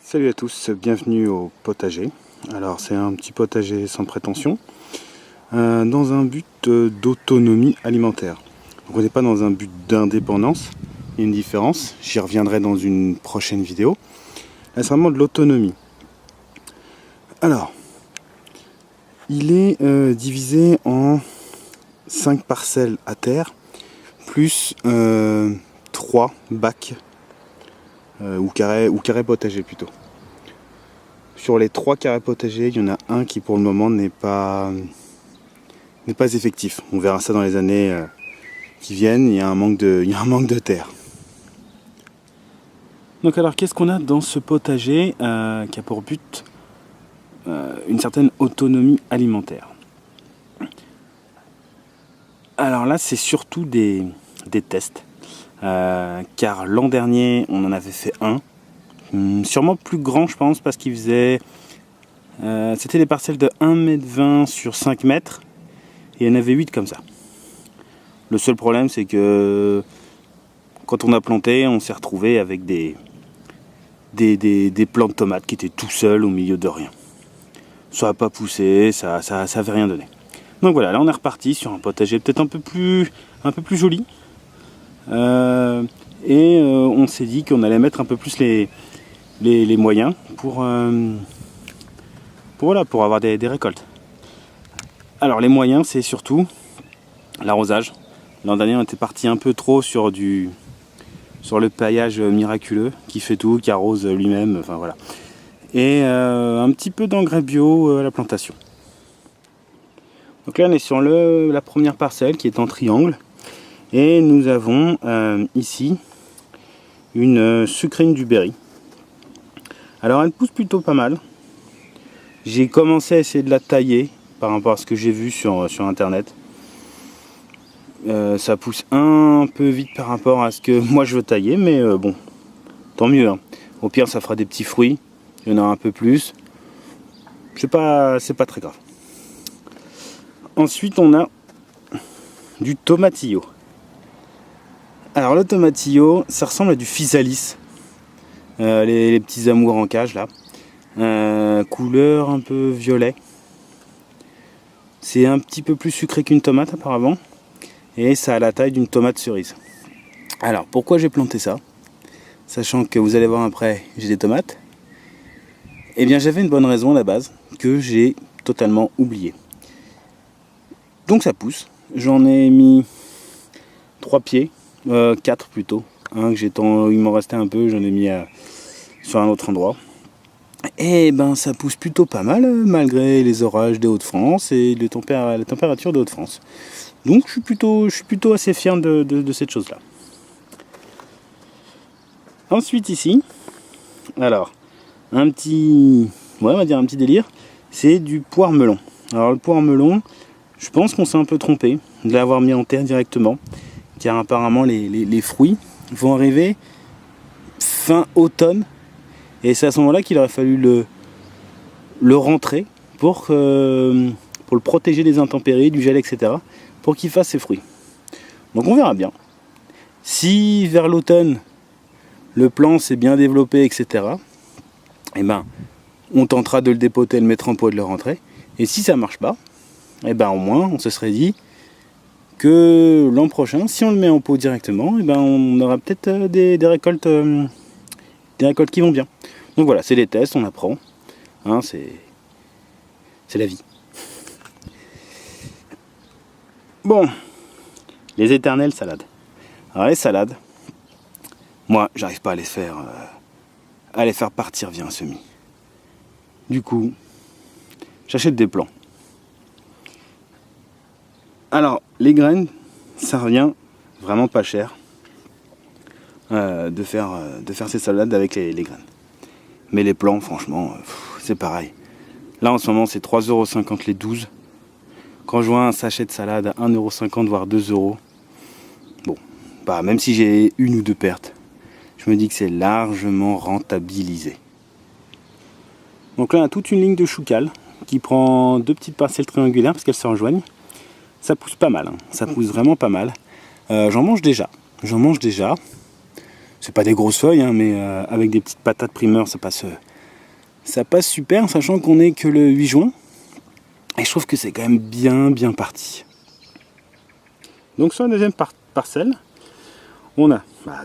Salut à tous, bienvenue au potager. Alors c'est un petit potager sans prétention, dans un but d'autonomie alimentaire. Donc on n'est pas dans un but d'indépendance, il y a une différence, j'y reviendrai dans une prochaine vidéo. Là c'est vraiment de l'autonomie. Alors, il est divisé en 5 parcelles à terre, plus 3 bacs. Ou carré potager plutôt. Sur les 3 carrés potagers, il y en a un qui pour le moment n'est pas effectif. On verra ça dans les années qui viennent, il y a un manque de terre. Donc alors qu'est-ce qu'on a dans ce potager qui a pour but une certaine autonomie alimentaire? Alors là c'est surtout des tests. Car l'an dernier on en avait fait un, sûrement plus grand je pense, parce qu'il faisait c'était des parcelles de 1,20 m sur 5 mètres et il y en avait 8 comme ça. Le seul problème c'est que quand on a planté on s'est retrouvé avec des plants de tomates qui étaient tout seuls au milieu de rien. Ça n'a pas poussé, ça avait rien donné. Donc voilà, là on est reparti sur un potager peut-être un peu plus joli. On s'est dit qu'on allait mettre un peu plus les moyens pour avoir des récoltes. Alors les moyens c'est surtout l'arrosage. L'an dernier on était parti un peu trop sur le paillage miraculeux qui fait tout, qui arrose lui-même, enfin voilà. Et un petit peu d'engrais bio à la plantation. Donc là on est sur la première parcelle qui est en triangle. Et nous avons ici une sucrine du Berry. Alors elle pousse plutôt pas mal. J'ai commencé à essayer de la tailler par rapport à ce que j'ai vu sur internet. Ça pousse un peu vite par rapport à ce que moi je veux tailler, mais bon, tant mieux. Hein. Au pire ça fera des petits fruits, il y en aura un peu plus. C'est pas très grave. Ensuite on a du tomatillo. Alors le tomatillo, ça ressemble à du physalis, les petits amours en cage là, couleur un peu violet. C'est un petit peu plus sucré qu'une tomate apparemment, et ça a la taille d'une tomate cerise. Alors pourquoi j'ai planté ça, sachant que vous allez voir après j'ai des tomates? Eh bien j'avais une bonne raison à la base, que j'ai totalement oublié. Donc ça pousse, j'en ai mis 3 pieds. 4 plutôt, hein, il m'en restait un peu, j'en ai mis sur un autre endroit. Et ben ça pousse plutôt pas mal malgré les orages des Hauts-de-France et la température des Hauts-de-France. Donc je suis plutôt assez fier de cette chose là. Ensuite ici, alors on va dire un petit délire, c'est du poire melon. Alors le poire melon, je pense qu'on s'est un peu trompé de l'avoir mis en terre directement, car apparemment les fruits vont arriver fin automne, et c'est à ce moment-là qu'il aurait fallu le rentrer pour le protéger des intempéries, du gel, etc., pour qu'il fasse ses fruits. Donc on verra bien. Si vers l'automne le plant s'est bien développé, etc., eh ben, on tentera de le dépoter, le mettre en pot et de le rentrer. Et si ça marche pas, eh ben, au moins on se serait dit que l'an prochain, si on le met en pot directement, eh ben on aura peut-être des récoltes qui vont bien. Donc voilà, c'est des tests, on apprend, hein, c'est la vie. Bon, les éternelles salades. Alors les salades, moi j'arrive pas à les faire partir via un semis. Du coup, j'achète des plants. Alors, les graines, ça revient vraiment pas cher de faire ces salades avec les graines. Mais les plants, franchement, c'est pareil. Là, en ce moment, c'est 3,50 € les 12. Quand je vois un sachet de salade à 1,50 € voire 2 €, bon, bah, même si j'ai une ou deux pertes, je me dis que c'est largement rentabilisé. Donc là, on a toute une ligne de choucale qui prend 2 petites parcelles triangulaires parce qu'elles se rejoignent. Ça pousse pas mal, hein. Ça pousse vraiment pas mal. J'en mange déjà. C'est pas des grosses feuilles, hein, mais avec des petites patates primeurs, ça passe ça passe super, sachant qu'on est que le 8 juin. Et je trouve que c'est quand même bien parti. Donc sur la deuxième parcelle, on a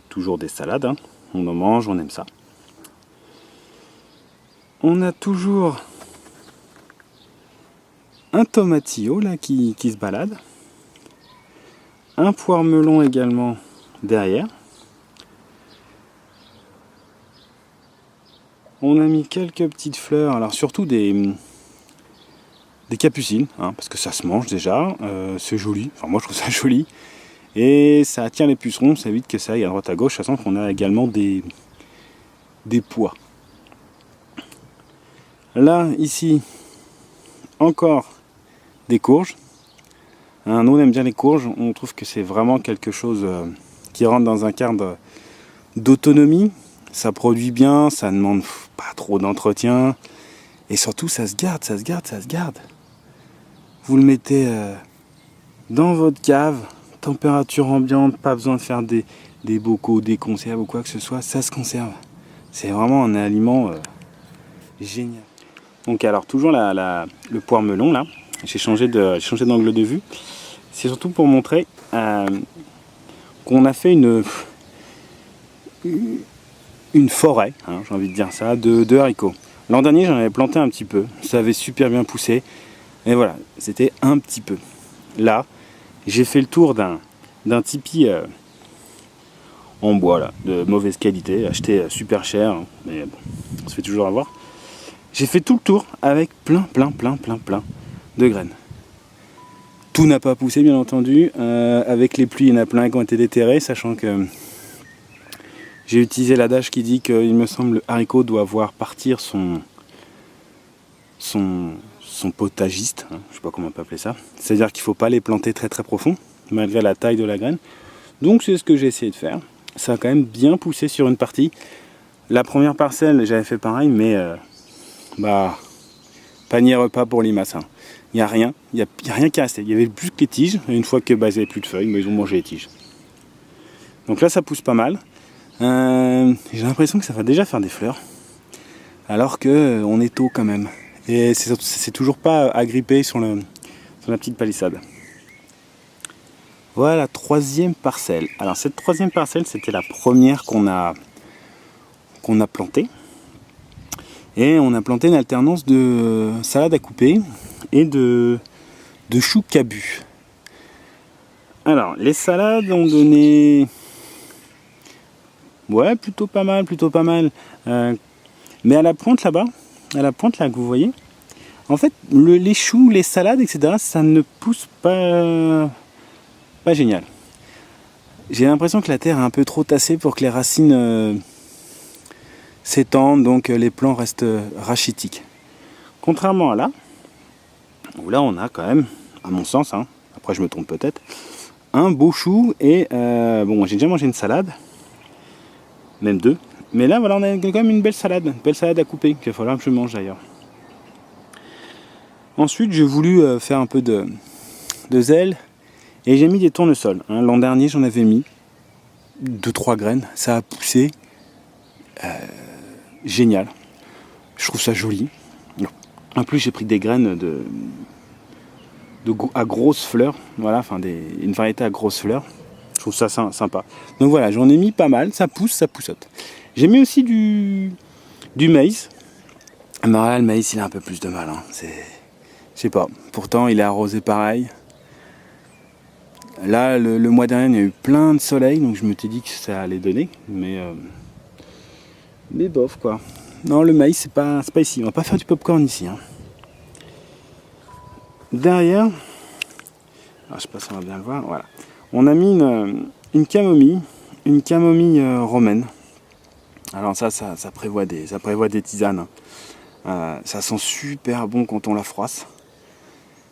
toujours des salades, hein. On en mange, on aime ça. On a toujours un tomatillo là qui se balade. Un poire melon également derrière. On a mis quelques petites fleurs, alors surtout des capucines, hein, parce que ça se mange déjà, c'est joli, enfin moi je trouve ça joli. Et ça attire les pucerons, ça évite que ça aille à droite à gauche, sachant qu'on a également des pois. Là, ici, encore des courges. Hein, nous on aime bien les courges, on trouve que c'est vraiment quelque chose qui rentre dans un cadre d'autonomie. Ça produit bien, ça ne demande pas trop d'entretien. Et surtout ça se garde. Vous le mettez dans votre cave, température ambiante, pas besoin de faire des bocaux, des conserves ou quoi que ce soit, ça se conserve. C'est vraiment un aliment génial. Donc alors toujours le poire melon là, j'ai changé d'angle de vue. C'est surtout pour montrer qu'on a fait une forêt, hein, j'ai envie de dire ça, de haricots. L'an dernier j'en avais planté un petit peu, ça avait super bien poussé. Et voilà, c'était un petit peu. Là, j'ai fait le tour d'un tipi en bois là, de mauvaise qualité, acheté super cher, hein, mais bon, on se fait toujours avoir. J'ai fait tout le tour avec plein de graines. Tout n'a pas poussé bien entendu, avec les pluies il y en a plein qui ont été déterrés, sachant que j'ai utilisé l'adage qui dit qu'il me semble le haricot doit voir partir son potagiste, hein, je sais pas comment on peut appeler ça. C'est-à-dire qu'il ne faut pas les planter très profond, malgré la taille de la graine. Donc c'est ce que j'ai essayé de faire. Ça a quand même bien poussé sur une partie. La première parcelle, j'avais fait pareil, mais panier repas pour limaces. Hein. Il n'y a rien qui est resté. Il y avait plus que les tiges. Et une fois que ils n'avaient plus de feuilles, ils ont mangé les tiges. Donc là, ça pousse pas mal. J'ai l'impression que ça va déjà faire des fleurs, alors que on est tôt quand même. Et c'est toujours pas agrippé sur la petite palissade. Voilà la troisième parcelle. Alors cette troisième parcelle, c'était la première qu'on a plantée. Et on a planté une alternance de salade à couper et de choux cabu. Alors les salades ont donné... Ouais, plutôt pas mal. Mais à la pointe là-bas, que vous voyez, en fait, les choux, les salades, etc., ça ne pousse pas génial. J'ai l'impression que la terre est un peu trop tassée pour que les racines s'étendent, donc les plants restent rachitiques. Contrairement à là, où là on a quand même, à mon sens, hein, après je me trompe peut-être, un beau chou et j'ai déjà mangé une salade, même deux. Mais là, voilà, on a quand même une belle salade à couper, qu'il va falloir que je mange d'ailleurs. Ensuite, j'ai voulu faire un peu de zèle, et j'ai mis des tournesols. Hein. L'an dernier, j'en avais mis 2-3 graines, ça a poussé. Génial. Je trouve ça joli. En plus, j'ai pris des graines à grosses fleurs, voilà, une variété à grosses fleurs. Je trouve ça sympa. Donc voilà, j'en ai mis pas mal, ça pousse, ça poussote. J'ai mis aussi du maïs. Mais là, le maïs, il a un peu plus de mal. Hein. Je sais pas. Pourtant, il est arrosé pareil. Là, le mois dernier, il y a eu plein de soleil, donc je me suis dit que ça allait donner. Mais bof, quoi. Non, le maïs, c'est pas ici. On va pas faire du popcorn ici. Hein. Derrière, alors, je sais pas si on va bien le voir. Voilà. On a mis une camomille romaine. Alors ça prévoit des tisanes. Ça sent super bon quand on la froisse.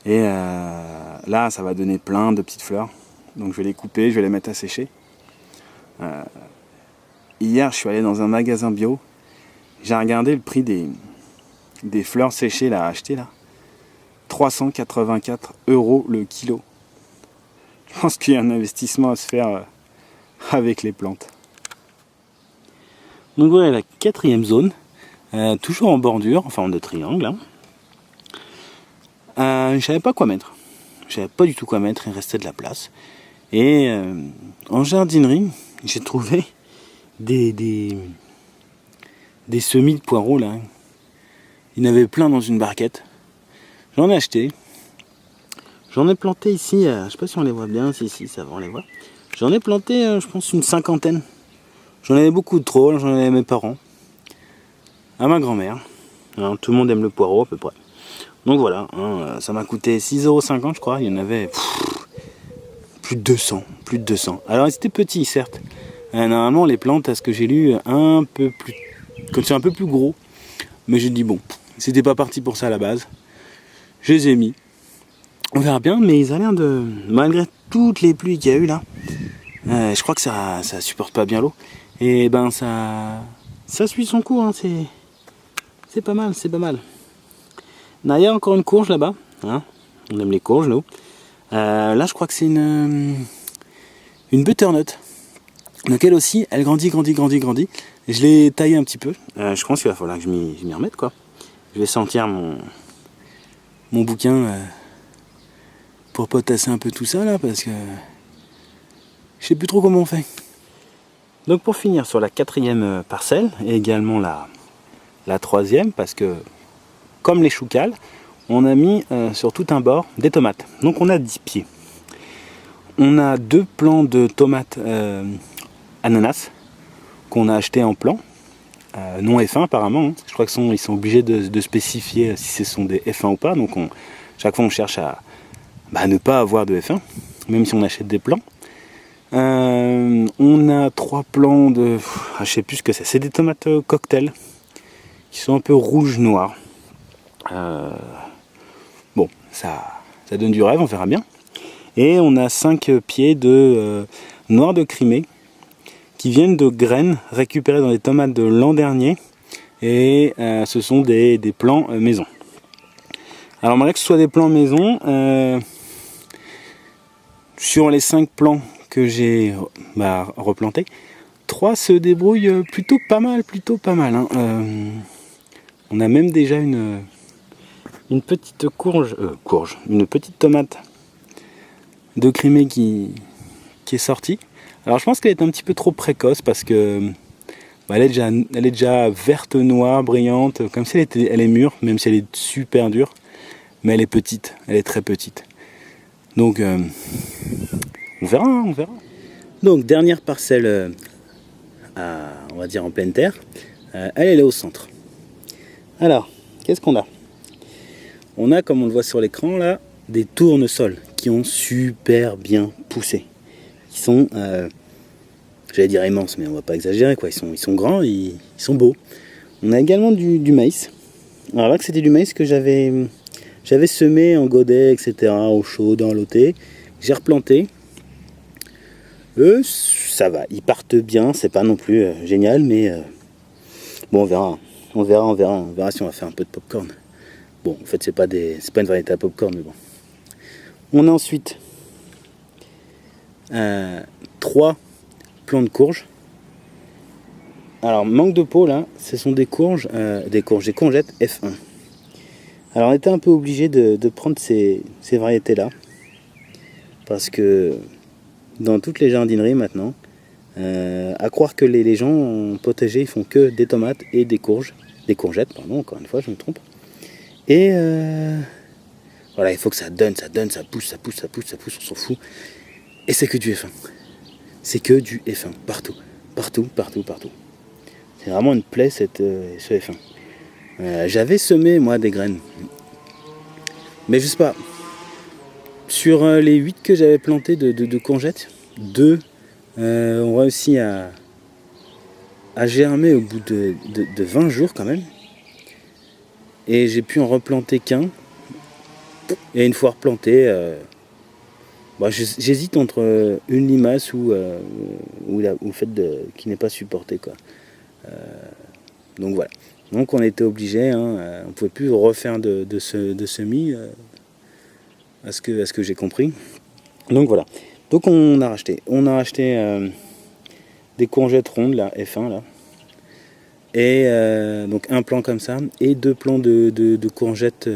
Et là, ça va donner plein de petites fleurs. Donc je vais les couper, je vais les mettre à sécher. Hier, je suis allé dans un magasin bio. J'ai regardé le prix des fleurs séchées là, à acheter là. 384 € le kilo. Je pense qu'il y a un investissement à se faire avec les plantes. Donc voilà la quatrième zone. toujours en bordure, en forme de triangle. Hein. Je savais pas quoi mettre. Je savais pas du tout quoi mettre, il restait de la place. Et en jardinerie, j'ai trouvé des semis de poireaux là. Il y en avait plein dans une barquette. J'en ai acheté. J'en ai planté ici, je sais pas si on les voit bien, si ça va, on les voit. J'en ai planté, je pense, une cinquantaine. J'en avais beaucoup de trop, j'en avais à mes parents, à ma grand-mère. Alors, tout le monde aime le poireau à peu près. Donc voilà, hein, ça m'a coûté 6,50 € je crois, il y en avait plus de 200, plus de 200. Alors ils étaient petits certes. Normalement les plantes, à ce que j'ai lu, un peu plus, comme c'est un peu plus gros. Mais j'ai dit bon, c'était pas parti pour ça à la base. Je les ai mis. On verra bien, mais ils ont l'air de, malgré toutes les pluies qu'il y a eu là, je crois que ça supporte pas bien l'eau. Et ben ça suit son cours, hein, c'est pas mal, c'est pas mal. Il y a encore une courge là-bas, hein, on aime les courges nous. Là je crois que c'est une butternut. Donc elle aussi, elle grandit. Je l'ai taillée un petit peu. Je pense qu'il va falloir que je m'y remette quoi. Je vais sentir mon bouquin pour potasser un peu tout ça là parce que je sais plus trop comment on fait. Donc pour finir sur la 4e parcelle et également la 3e, parce que comme les choucals, on a mis sur tout un bord des tomates. Donc on a 10 pieds. On a 2 plants de tomates ananas qu'on a acheté en plan, non F1 apparemment. Hein. Je crois qu'ils sont obligés de spécifier si ce sont des F1 ou pas. Donc chaque fois on cherche à ne pas avoir de F1, même si on achète des plants. On a 3 plants de... je sais plus ce que c'est. C'est des tomates cocktail qui sont un peu rouge-noir. Bon, ça donne du rêve, on verra bien. Et on a 5 pieds de noir de Crimée qui viennent de graines récupérées dans des tomates de l'an dernier. Et ce sont des plants maison. Alors malgré que ce soit des plants maison, sur les 5 plants que j'ai replantés, 3 se débrouillent plutôt pas mal. Hein. On a même déjà une petite une petite tomate de Crimée qui est sortie. Alors je pense qu'elle est un petit peu trop précoce parce que elle est déjà verte, noire, brillante, comme si elle est mûre, même si elle est super dure, mais elle est petite, elle est très petite. Donc on verra. Donc dernière parcelle on va dire en pleine terre, elle est là au centre. Alors, qu'est-ce qu'on a ? On a, comme on le voit sur l'écran là, des tournesols qui ont super bien poussé. Ils sont, j'allais dire immenses, mais on va pas exagérer quoi. Ils sont grands, ils sont beaux. On a également du maïs. Alors là, c'était du maïs que j'avais semé en godet, etc., au chaud, dans l'OT. J'ai replanté. Eux, ça va, ils partent bien, c'est pas non plus génial, mais bon, on verra si on va faire un peu de popcorn. Bon, en fait, c'est pas une variété à popcorn, mais bon. On a ensuite 3 plants de courges. Alors, manque de peau, là, ce sont des courgettes F1. Alors, on était un peu obligé de prendre ces variétés-là, parce que dans toutes les jardineries maintenant, à croire que les gens en potager, ils font que des tomates et des courgettes, pardon, encore une fois, je me trompe. Et voilà, il faut que ça donne, ça pousse, on s'en fout. Et c'est que du F1. C'est que du F1, partout. C'est vraiment une plaie ce F1. J'avais semé moi des graines. Mais je sais pas. Sur les 8 que j'avais plantés de courgettes, 2 ont réussi à germer au bout de 20 jours quand même. Et j'ai pu en replanter qu'un. Et une fois replanté, j'hésite entre une limace ou le fait qu'il n'est pas supporté quoi. Donc voilà. Donc on était obligé, on ne pouvait plus refaire de semis à ce que j'ai compris. Donc voilà. Donc on a racheté des courgettes rondes là, F1 là. Et donc un plant comme ça, et 2 plants de courgettes,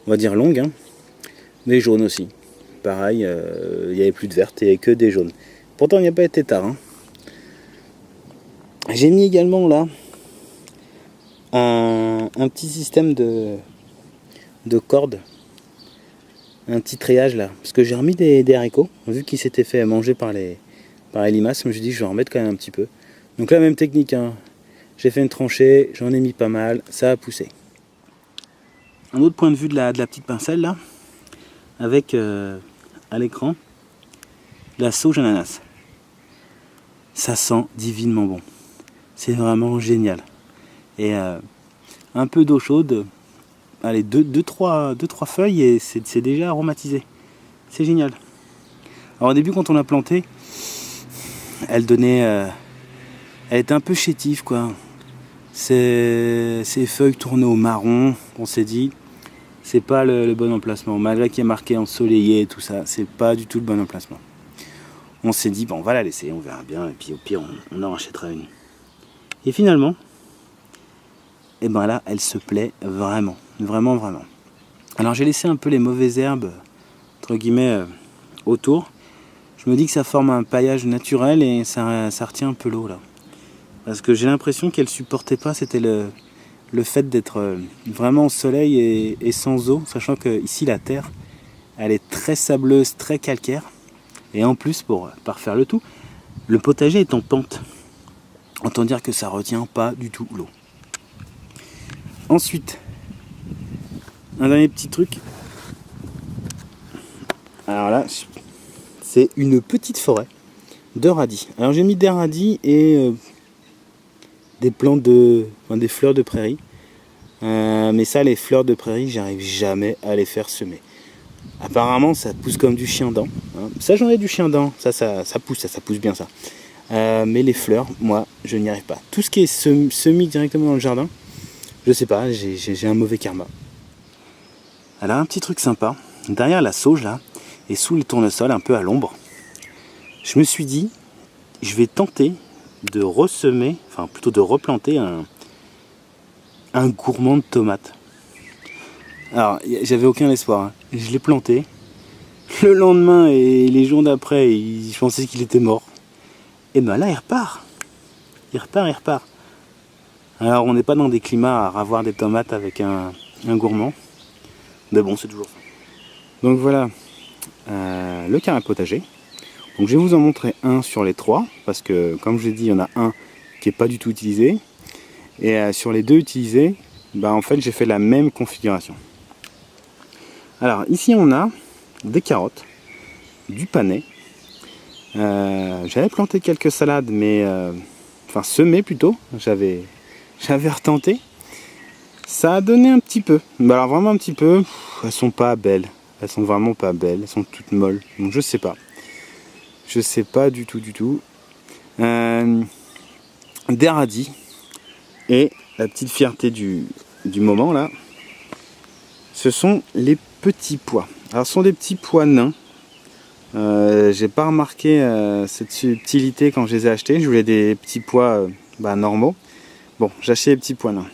on va dire longues, hein, mais jaunes aussi. Pareil, il n'y avait plus de vertes, il n'y avait que des jaunes. Pourtant il n'y a pas été tard. Hein. J'ai mis également là un petit système de cordes, un petit treillage là, parce que j'ai remis des haricots, vu qu'ils s'étaient fait manger par les limaces. Je me suis dit je vais en remettre quand même un petit peu. Donc la même technique, hein. J'ai fait une tranchée, j'en ai mis pas mal, ça a poussé. Un autre point de vue de la petite pincelle là, avec à l'écran la sauge ananas. Ça sent divinement bon. C'est vraiment génial. Et un peu d'eau chaude, allez, 2-3 feuilles et c'est déjà aromatisé. C'est génial. Alors au début quand on l'a plantée, elle donnait... elle était un peu chétive quoi. Ses feuilles tournaient au marron, on s'est dit, c'est pas le bon emplacement. Malgré qu'il y ait marqué ensoleillé et tout ça, c'est pas du tout le bon emplacement. On s'est dit, bon, on va la laisser, on verra bien, et puis au pire, on en rachètera une. Et finalement, et ben là, elle se plaît vraiment, vraiment, vraiment. Alors j'ai laissé un peu les mauvaises herbes, entre guillemets, autour. Je me dis que ça forme un paillage naturel et ça retient un peu l'eau là. Parce que j'ai l'impression qu'elle supportait pas, c'était le fait d'être vraiment au soleil et sans eau, sachant que ici la terre, elle est très sableuse, très calcaire. Et en plus, pour parfaire le tout, le potager est en pente. Autant dire que ça retient pas du tout l'eau. Ensuite, un dernier petit truc. Alors là, c'est une petite forêt de radis. Alors j'ai mis des radis et des plantes des fleurs de prairie. Mais ça, les fleurs de prairie, j'arrive jamais à les faire semer. Apparemment, ça pousse comme du chien-dent. Hein. Ça, j'en ai du chien-dent. Ça pousse, ça pousse bien ça. Mais les fleurs, moi, je n'y arrive pas. Tout ce qui est semé directement dans le jardin, je sais pas, j'ai un mauvais karma. Alors, un petit truc sympa. Derrière la sauge, là, et sous le tournesol, un peu à l'ombre, je me suis dit, je vais tenter de ressemer, enfin plutôt de replanter un gourmand de tomates. Alors, j'avais aucun espoir. Hein. Je l'ai planté. Le lendemain et les jours d'après, je pensais qu'il était mort. Et ben là, il repart. Il repart. Alors, on n'est pas dans des climats à ravoir des tomates avec un gourmand. Mais bon, c'est toujours ça. Donc voilà, le carré potager. Donc je vais vous en montrer un sur les 3. Parce que, comme je l'ai dit, il y en a un qui n'est pas du tout utilisé. Et sur les 2 utilisés, bah, en fait, j'ai fait la même configuration. Alors ici on a des carottes, du panais. J'avais planté quelques salades, mais enfin semé plutôt. J'avais retenté. Ça a donné un petit peu. Bah, alors vraiment un petit peu. Elles sont pas belles. Elles sont vraiment pas belles. Elles sont toutes molles. Donc je sais pas. Je sais pas du tout. Des radis. Et la petite fierté du moment là, ce sont les petits pois. Alors ce sont des petits pois nains. J'ai pas remarqué cette subtilité quand je les ai achetés. Je voulais des petits pois normaux. Bon, j'ai acheté des petits pois nains.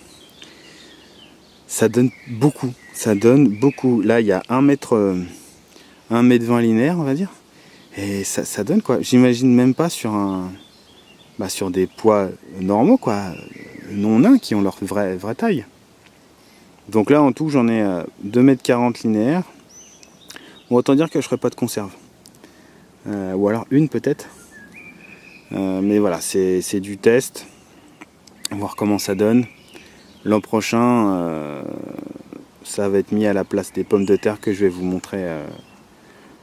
Ça donne beaucoup. Là, il y a 1m20 linéaire, on va dire. Et ça donne quoi. J'imagine même pas sur sur des pois normaux, quoi. Non nains qui ont leur vraie taille. Donc là, en tout, j'en ai 2,40 m linéaires. Bon, autant dire que je ferai pas de conserve. Ou alors une peut-être. Mais voilà, c'est du test. Voir comment ça donne. L'an prochain, ça va être mis à la place des pommes de terre que je vais vous montrer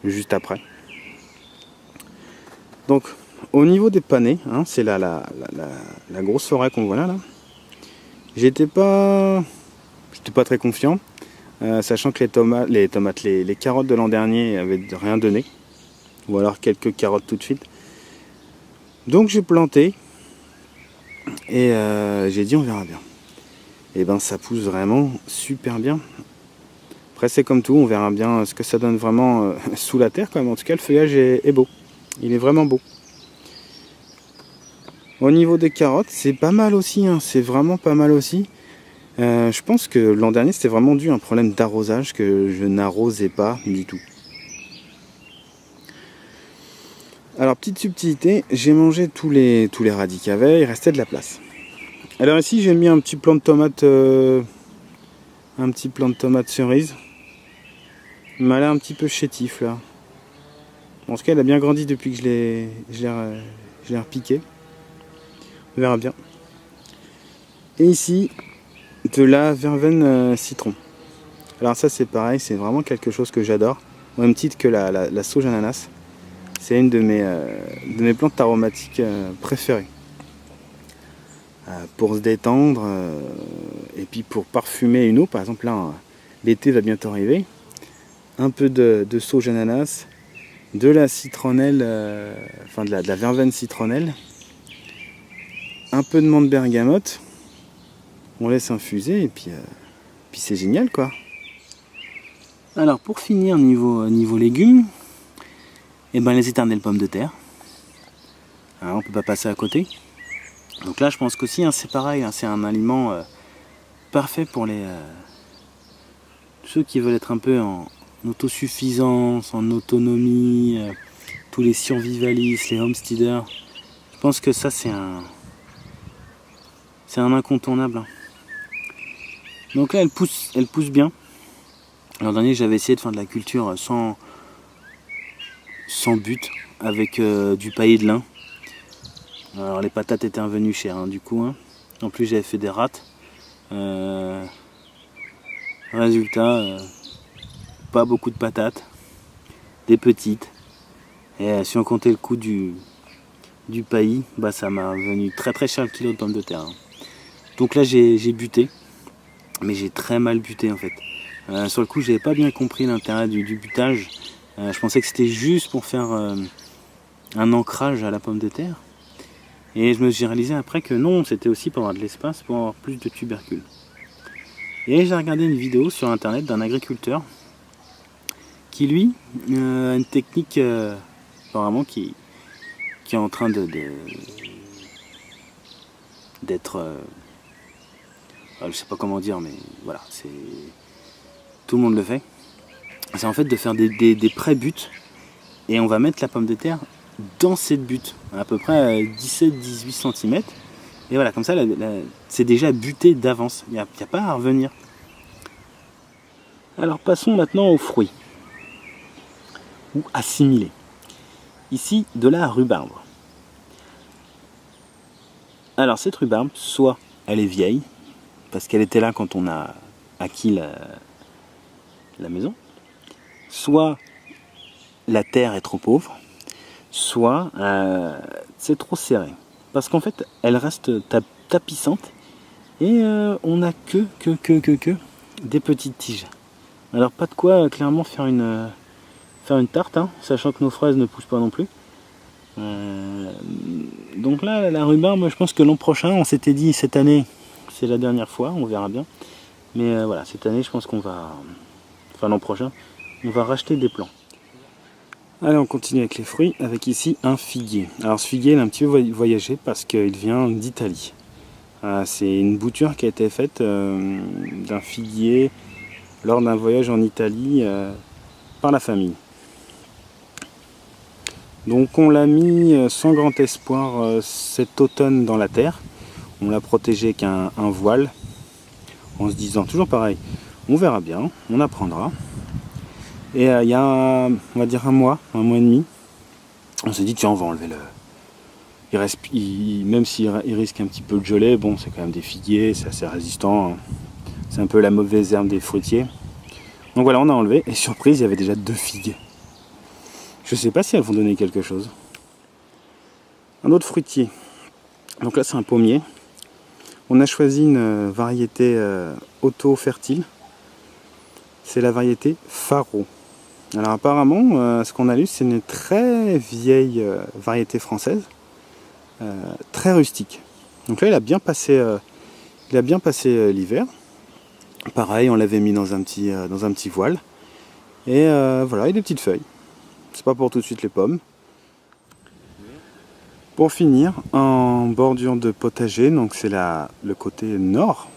juste après. Donc, au niveau des panais, hein, c'est là la grosse forêt qu'on voit là. J'étais pas très confiant, sachant que les carottes de l'an dernier avaient rien donné, ou alors quelques carottes tout de suite. Donc j'ai planté et j'ai dit on verra bien. Et ben ça pousse vraiment super bien. Après c'est comme tout, on verra bien ce que ça donne vraiment sous la terre quand même. En tout cas le feuillage est beau, il est vraiment beau. Au niveau des carottes, c'est pas mal aussi, hein. C'est vraiment pas mal aussi. Je pense que l'an dernier, c'était vraiment dû à un problème d'arrosage que je n'arrosais pas du tout. Alors, petite subtilité, j'ai mangé tous les radis qu'il y avait, il restait de la place. Alors ici, j'ai mis un petit plant de tomate, cerise. Il m'a l'air un petit peu chétif là. En tout cas, elle a bien grandi depuis que je l'ai repiqué. On verra bien. Et ici, de la verveine citron. Alors ça, c'est pareil, c'est vraiment quelque chose que j'adore. Au même titre que la sauge ananas. C'est une de mes plantes aromatiques préférées. Pour se détendre et puis pour parfumer une eau, par exemple là, l'été va bientôt arriver. Un peu de sauge ananas, de la citronnelle, de la verveine citronnelle, un peu de menthe bergamote. On laisse infuser et puis c'est génial quoi. Alors pour finir niveau légumes, les éternelles pommes de terre. Alors, on peut pas passer à côté. Donc là je pense qu'aussi c'est pareil, c'est un aliment parfait pour ceux qui veulent être un peu en autosuffisance, en autonomie, tous les survivalistes, les homesteaders. Je pense que ça c'est un incontournable. Hein. Donc là elle pousse bien. L'an dernier j'avais essayé de faire de la culture sans but, avec du paillé de lin. Alors les patates étaient revenues chères du coup. Hein. En plus j'avais fait des râtes. Résultat, pas beaucoup de patates, des petites. Et si on comptait le coût du paillis, ça m'a revenu très très cher le kilo de pommes de terre. Hein. Donc là j'ai buté, mais j'ai très mal buté en fait. Sur le coup j'avais pas bien compris l'intérêt du butage. Je pensais que c'était juste pour faire un ancrage à la pomme de terre. Et je me suis réalisé après que non, c'était aussi pour avoir de l'espace, pour avoir plus de tubercules. Et j'ai regardé une vidéo sur internet d'un agriculteur qui lui a une technique apparemment qui est en train d'être je sais pas comment dire, mais voilà, c'est tout le monde le fait. C'est en fait de faire des pré-buts et on va mettre la pomme de terre dans cette butte, à peu près 17-18 cm. Et voilà, comme ça, c'est déjà buté d'avance. Il n'y a pas à revenir. Alors passons maintenant aux fruits. Ou assimilés. Ici, de la rhubarbe. Alors cette rhubarbe, soit elle est vieille, parce qu'elle était là quand on a acquis la maison, soit la terre est trop pauvre, soit c'est trop serré. Parce qu'en fait, elle reste tapissante et on n'a que des petites tiges. Alors pas de quoi clairement faire une tarte, hein, sachant que nos fraises ne poussent pas non plus. Donc là, la rhubarbe, je pense que l'an prochain, on s'était dit cette année, c'est la dernière fois, on verra bien. Mais voilà, cette année, je pense qu'on va, l'an prochain, on va racheter des plants. Allez, on continue avec les fruits, avec ici un figuier. Alors ce figuier, il a un petit peu voyagé parce qu'il vient d'Italie. C'est une bouture qui a été faite d'un figuier lors d'un voyage en Italie par la famille. Donc on l'a mis sans grand espoir cet automne dans la terre. On l'a protégé avec un voile, en se disant toujours pareil, on verra bien, on apprendra. Et il y a, on va dire un mois et demi, on s'est dit tiens on va enlever même s'il risque un petit peu de gelée, bon c'est quand même des figuiers, c'est assez résistant, hein. C'est un peu la mauvaise herbe des fruitiers. Donc voilà, on a enlevé, et surprise, il y avait déjà 2 figues. Je sais pas si elles vont donner quelque chose. Un autre fruitier, donc là c'est un pommier. On a choisi une variété auto-fertile, c'est la variété Faro. Alors apparemment, ce qu'on a lu, c'est une très vieille variété française, très rustique. Donc là, il a bien passé l'hiver. Pareil, on l'avait mis dans un petit voile. Et voilà, il a des petites feuilles. C'est pas pour tout de suite les pommes. Pour finir, en bordure de potager, donc c'est le côté nord.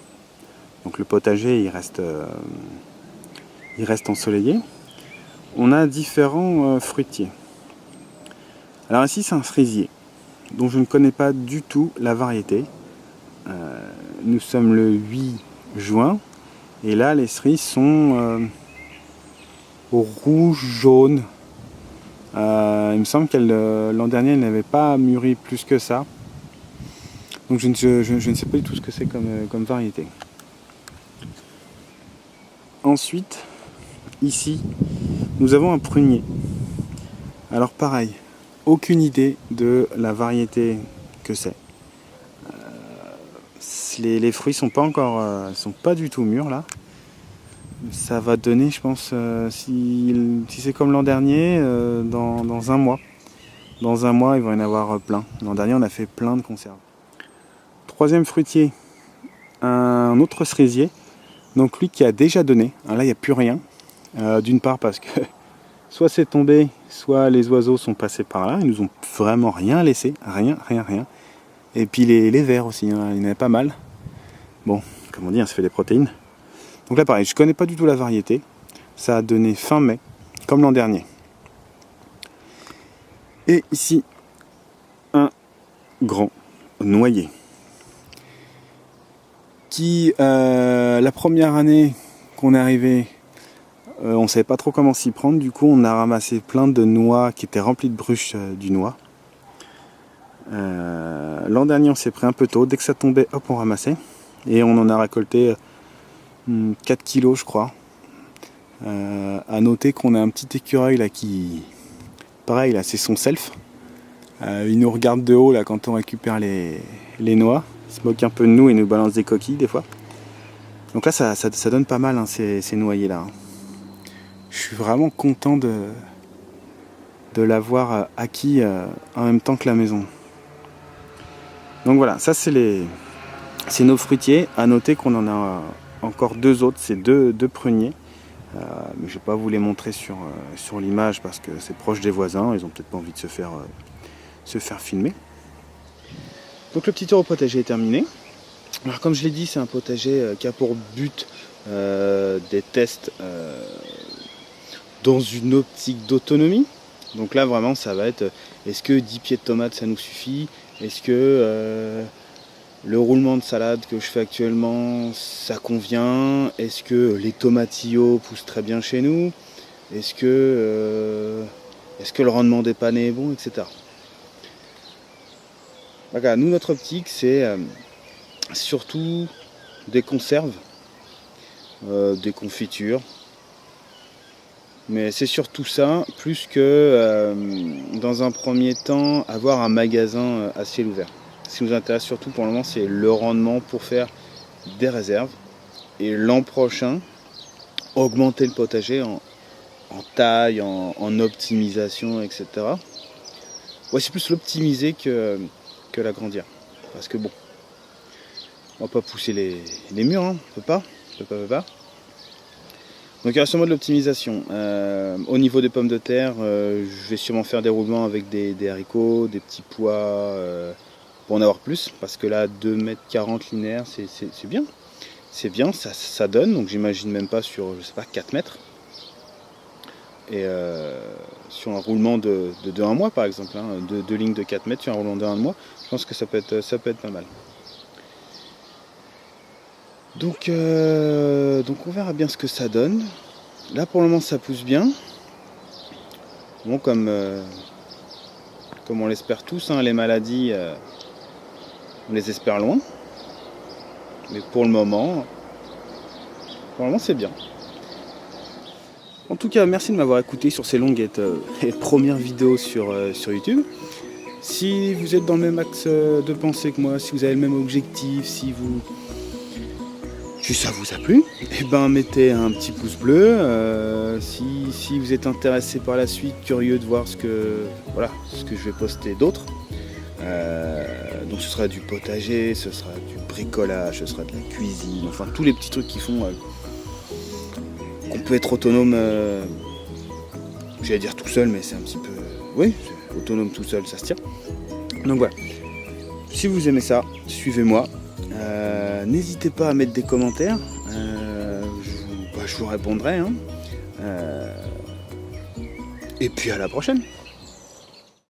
Donc le potager il reste ensoleillé. On a différents fruitiers. Alors ici c'est un fraisier dont je ne connais pas du tout la variété. Nous sommes le 8 juin et là les cerises sont au rouge-jaune. Il me semble qu'elle l'an dernier elle n'avait pas mûri plus que ça. Donc je ne sais pas du tout ce que c'est comme variété. Ensuite, ici, nous avons un prunier. Alors pareil, aucune idée de la variété que c'est. Les fruits sont pas du tout mûrs là. Ça va donner, je pense, si c'est comme l'an dernier, dans un mois. Dans un mois, il va y en avoir plein. L'an dernier, on a fait plein de conserves. Troisième fruitier, un autre cerisier. Donc lui qui a déjà donné. Alors là, il n'y a plus rien. D'une part parce que soit c'est tombé, soit les oiseaux sont passés par là. Ils nous ont vraiment rien laissé. Rien. Et puis les vers aussi, hein, il y en avait pas mal. Bon, comme on dit, ça fait des protéines. Donc là pareil, je connais pas du tout la variété. Ça a donné fin mai, comme l'an dernier. Et ici, un grand noyer. Qui, la première année qu'on est arrivé, on ne savait pas trop comment s'y prendre. Du coup, on a ramassé plein de noix qui étaient remplies de bruches du noix. L'an dernier, on s'est pris un peu tôt. Dès que ça tombait, hop, on ramassait. Et on en a récolté 4 kilos, je crois. À noter qu'on a un petit écureuil là qui, pareil, là, c'est son self. Il nous regarde de haut là quand on récupère les noix. Il se moque un peu de nous et nous balance des coquilles des fois. Donc là, ça donne pas mal, hein, ces noyers là. Je suis vraiment content de l'avoir acquis en même temps que la maison. Donc voilà, ça c'est nos fruitiers. À noter qu'on en a encore deux autres, c'est deux pruniers. Mais je vais pas vous les montrer sur l'image parce que c'est proche des voisins. Ils ont peut-être pas envie de se faire filmer. Donc le petit tour au potager est terminé. Alors comme je l'ai dit, c'est un potager qui a pour but des tests dans une optique d'autonomie. Donc là vraiment ça va être, est-ce que 10 pieds de tomates ça nous suffit? Est-ce que le roulement de salade que je fais actuellement ça convient? Est-ce que les tomatillos poussent très bien chez nous? Est-ce que le rendement des panais est bon, etc. Voilà, nous notre optique c'est surtout des conserves, des confitures. Mais c'est surtout ça, plus que dans un premier temps, avoir un magasin à ciel ouvert. Ce qui nous intéresse surtout pour le moment, c'est le rendement pour faire des réserves. Et l'an prochain, augmenter le potager en taille, en optimisation, etc. Ouais, c'est plus l'optimiser que l'agrandir. Parce que bon, on va pas pousser les murs, hein. On peut pas. Donc il y aura sûrement de l'optimisation. Au niveau des pommes de terre, je vais sûrement faire des roulements avec des haricots, des petits pois, pour en avoir plus. Parce que là, 2,40 m linéaires, c'est bien. C'est bien, ça donne. Donc j'imagine même pas sur, je sais pas, 4 mètres. Et sur un roulement de 1 mois par exemple, hein, deux lignes de 4 mètres sur un roulement de 1 mois, je pense que ça peut être pas mal. Donc on verra bien ce que ça donne. Là pour le moment ça pousse bien. Bon, comme on l'espère tous, hein, les maladies on les espère loin. Mais pour le moment c'est bien. En tout cas, merci de m'avoir écouté sur ces longues et premières vidéos sur YouTube. Si vous êtes dans le même axe de pensée que moi, si vous avez le même objectif, si ça vous a plu, eh ben mettez un petit pouce bleu. Si vous êtes intéressé par la suite, curieux de voir ce que je vais poster d'autre. Donc ce sera du potager, ce sera du bricolage, ce sera de la cuisine, enfin tous les petits trucs qui font qu'on peut être autonome, j'allais dire tout seul, mais c'est un petit peu, oui, autonome tout seul, ça se tient. Donc voilà, si vous aimez ça, suivez-moi. N'hésitez pas à mettre des commentaires, je vous répondrai. Hein. Et puis à la prochaine.